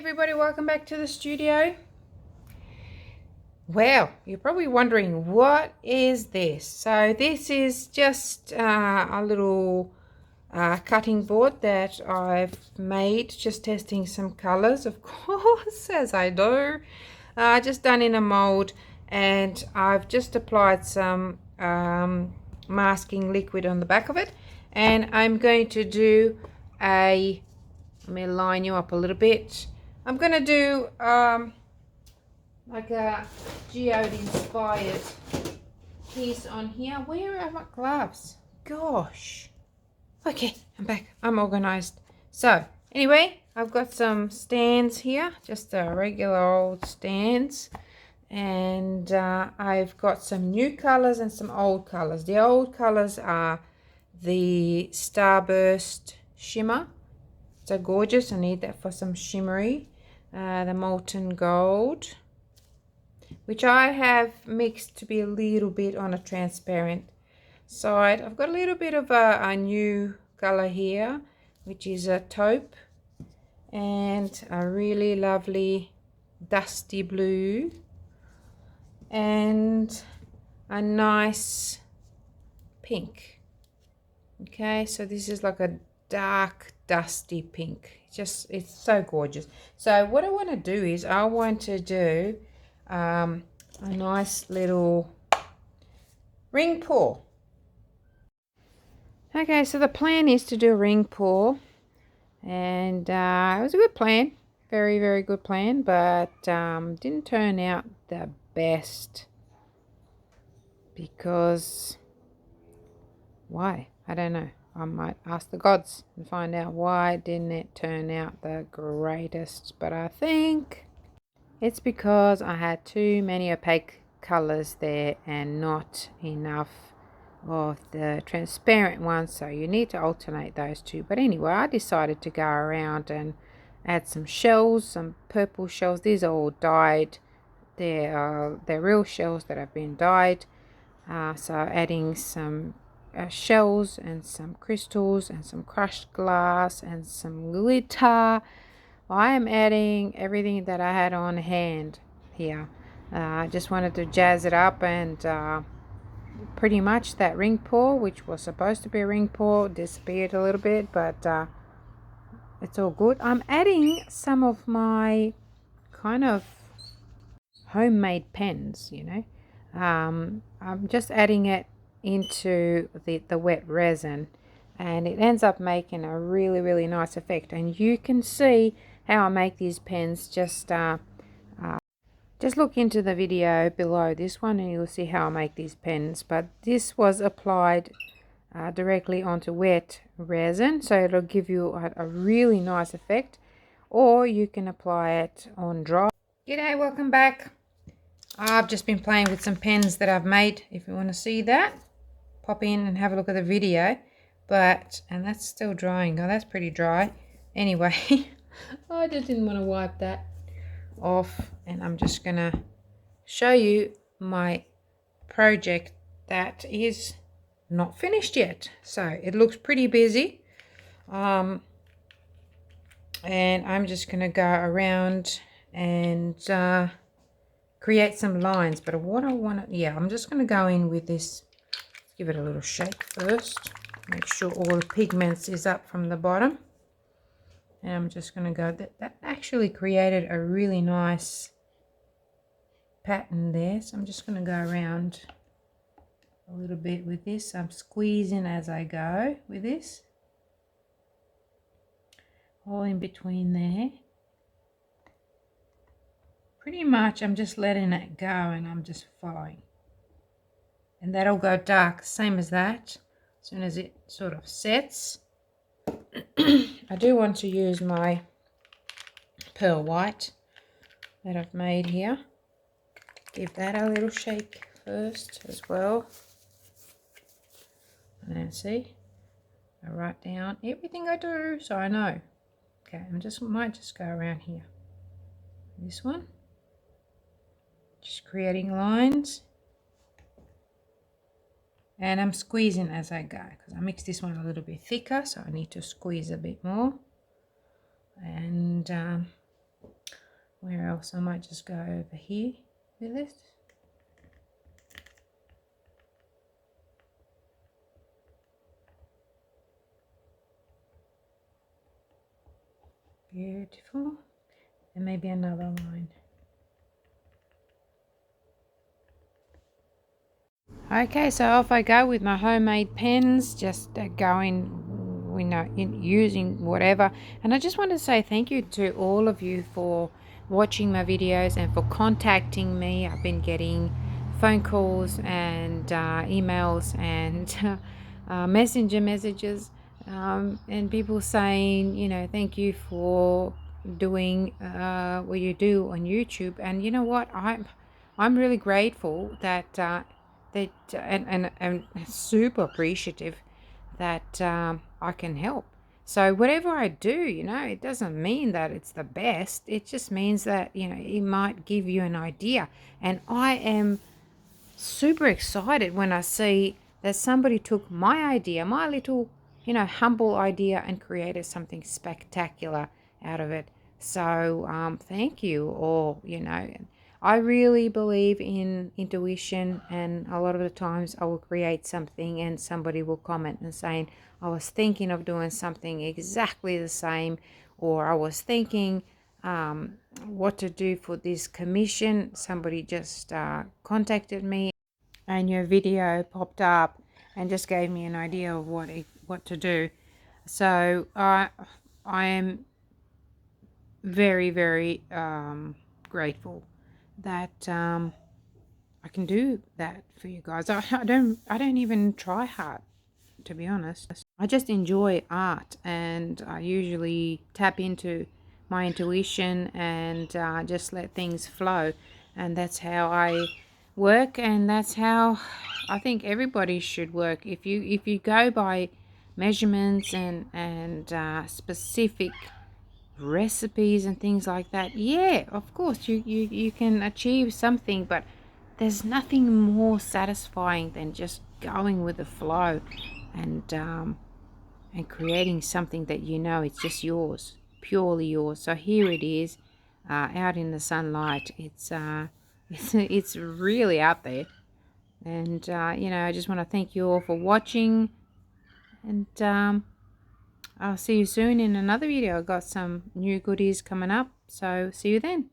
everybody, welcome back to the studio. Well, you're probably wondering, what is this? So this is just a little cutting board that I've made, just testing some colors, of course, as I do. Just done in a mold, and I've just applied some masking liquid on the back of it, and I'm going to do let me line you up a little bit. I'm going to do like a geode inspired piece on here. Where are my gloves? Gosh. Okay, I'm back. I'm organized. So anyway, I've got some stands here, just regular old stands. And I've got some new colors and some old colors. The old colors are the Starburst Shimmer. So gorgeous. I need that for some shimmery. The Molten Gold, which I have mixed to be a little bit on a transparent side. I've got a little bit of a new color here, which is a taupe, and a really lovely dusty blue, and a nice pink. Okay, so this is like a dark dusty pink. It's so gorgeous. So what I want to do is I want to do a nice little ring pour. Okay, so the plan is to do a ring pour, and it was a good plan, very, very good plan, but didn't turn out the best. Because why? I don't know. I might ask the gods and find out why didn't it turn out the greatest. But I think it's because I had too many opaque colors there and not enough of the transparent ones. So you need to alternate those two. But anyway, I decided to go around and add some shells, some purple shells. These are all dyed. They're real shells that have been dyed. So adding some shells and some crystals and some crushed glass and some glitter. I am adding everything that I had on hand here. I just wanted to jazz it up, and pretty much that ring pour, which was supposed to be a ring pour, disappeared a little bit, but it's all good. I'm adding some of my kind of homemade pens, I'm just adding it into the wet resin, and it ends up making a really, really nice effect. And you can see how I make these pens. Just look into the video below this one and you'll see how I make these pens. But this was applied directly onto wet resin, so it'll give you a really nice effect, or you can apply it on dry. G'day, welcome back. I've just been playing with some pens that I've made. If you want to see that, pop in and have a look at the video. And that's still drying. Oh, that's pretty dry. Anyway, I just didn't want to wipe that off, and I'm just going to show you my project that is not finished yet. So it looks pretty busy. And I'm just going to go around and create some lines. But what I want to, I'm just going to go in with this. Let's give it a little shake first. Make sure all the pigments is up from the bottom. And I'm just going to go, that actually created a really nice pattern there. So I'm just going to go around a little bit with this. I'm squeezing as I go with this. All in between there. Pretty much I'm just letting it go and I'm just following. And that'll go dark, same as that. As soon as it sort of sets. I do want to use my pearl white that I've made here. Give that a little shake first as well. And then see, I write down everything I do so I know. Okay, might just go around here. This one. Just creating lines. And I'm squeezing as I go because I mix this one a little bit thicker, so I need to squeeze a bit more. And Where else? I might just go over here with this. Beautiful. And maybe another line. Okay, so off I go with my homemade pens, just going, using whatever. And I just want to say thank you to all of you for watching my videos and for contacting me. I've been getting phone calls and emails and messenger messages, and people saying, thank you for doing what you do on YouTube. And you know what? I'm really grateful and super appreciative that I can help. So whatever I do, it doesn't mean that it's the best. It just means that, it might give you an idea. And I am super excited when I see that somebody took my idea, my little, humble idea, and created something spectacular out of it. So thank you all. I really believe in intuition, and a lot of the times I will create something and somebody will comment and saying, I was thinking of doing something exactly the same, or I was thinking what to do for this commission. Somebody just contacted me and your video popped up and just gave me an idea of what to do. So I am very, very grateful that I can do that for you guys. I don't even try hard, to be honest. I just enjoy art, and I usually tap into my intuition and just let things flow. And that's how I work, and that's how I think everybody should work. If you go by measurements and specific recipes and things like that, yeah, of course you can achieve something, but there's nothing more satisfying than just going with the flow and creating something that it's just yours, purely yours. So here it is, out in the sunlight. It's really out there. And I just want to thank you all for watching, and I'll see you soon in another video. I've got some new goodies coming up, so see you then.